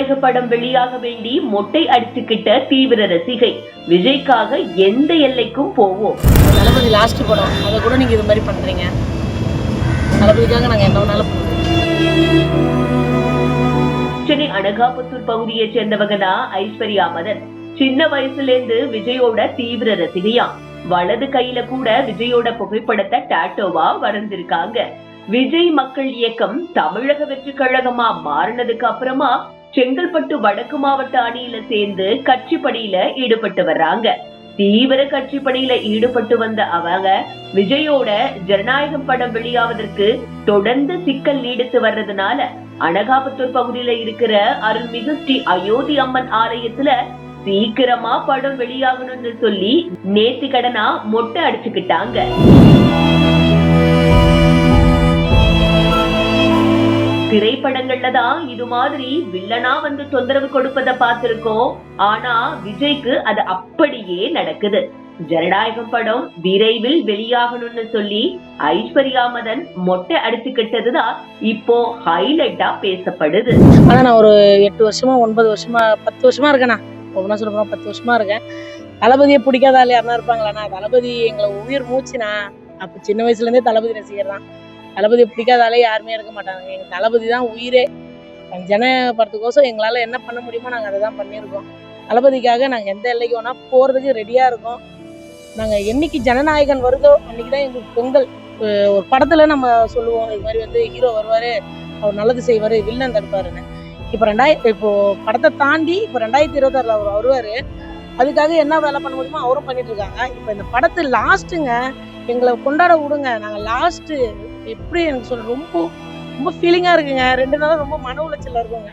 ஜனநாயக படம் வெளியாக வேண்டி மொட்டை அடிச்சுக்கிட்ட தீவிர ரசிகை. விஜய்க்காக எந்த எல்லைக்கும் போவோம். தளபதி லாஸ்ட் படம், அதை கூட நீங்க இது மாதிரி பண்றீங்க. தளபதிக்காக நாங்க என்ன வேணாலும் பண்ணுவோம். சென்னை அனகாபுத்தூர் பகுதியை சேர்ந்தவங்க தான் ஐஸ்வர்யா மதன். சின்ன வயசுல இருந்து விஜயோட தீவிர ரசிகையா. வலது கையில கூட விஜயோட புகைப்படத்தை டாட்டோவா வரைஞ்சிருக்காங்க. விஜய் மக்கள் இயக்கம் தமிழக வெற்றி கழகமா மாறினதுக்கு அப்புறமா செங்கல்பட்டு வடக்கு மாவட்ட அணியில சேர்ந்து கட்சி பணியில ஈடுபட்டு வர்றாங்க. தீவிர கட்சி பணியில ஈடுபட்டு வந்த அவங்க விஜயோட ஜனநாயகம் படம் வெளியாவதற்கு தொடர்ந்து சிக்கல் நீடித்து வர்றதுனால அனகாபுத்தூர் பகுதியில இருக்கிற அருள்மிகு ஸ்ரீ அயோத்தி அம்மன் ஆலயத்துல சீக்கிரமா படம் வெளியாகணும்னு சொல்லி நேர்த்தி கடனா மொட்டை அடிச்சுக்கிட்டாங்க. திரைப்படங்கள்ல தான் இது மாதிரி வில்லனா வந்து தொந்தரவு கொடுப்பதை பார்த்திருக்கோம். ஆனா விஜய்க்கு அது அப்படியே நடக்குது. ஜனநாயகம் படம் விரைவில் வெளியாகணும்னு சொல்லி ஐஸ்வர்யா மதன் மொட்டை அடிச்சுக்கிட்டதுதான் இப்போ ஹைலைட்டா பேசப்படுது. ஆனா நான் ஒரு 8 வருஷமா 9 வருஷமா 10 வருஷமா இருக்கேண்ணா. ஒவ்வொன்னா சொல்ல போனா 10 வருஷமா இருக்கேன். தளபதியை பிடிக்காத ஆள் யாருன்னா இருப்பாங்களாண்ணா? தளபதி எங்களை உயிர் மூச்சுனா. அப்ப சின்ன வயசுல இருந்தே தளபதி ரசிகர் தான். தளபதியை பிடிக்காதாலே யாருமே இருக்க மாட்டாங்க. எங்க தளபதி தான் உயிரே. ஜன படத்துக்கோசம் எங்களால என்ன பண்ண முடியுமோ நாங்க அதை தான் பண்ணியிருக்கோம். தளபதிக்காக நாங்க எந்த எல்லைக்கு வேணா போறதுக்கு ரெடியா இருக்கோம். நாங்க என்னைக்கு ஜனநாயகன் வருதோ அன்னைக்குதான் எங்களுக்கு பொங்கல். ஒரு படத்துல நம்ம சொல்லுவோம் இது மாதிரி வந்து ஹீரோ வருவாரு, அவர் நல்லது செய்வாரு, வில்லன் தடுப்பாருன்னு. இப்போ படத்தை தாண்டி இப்போ 2026 அவர் வருவாரு. அதுக்காக என்ன வேலை பண்ண முடியுமோ அவரும் பண்ணிட்டு இருக்காங்க. இப்போ இந்த படத்து லாஸ்ட்டுங்க, எங்களை கொண்டாட விடுங்க. நாங்க லாஸ்ட் எப்படி எனக்கு சொல்ல ரொம்ப ரொம்ப ஃபீலிங்கா இருக்குங்க. 2 நாளும் ரொம்ப மன உளைச்சல்ல இருக்குங்க.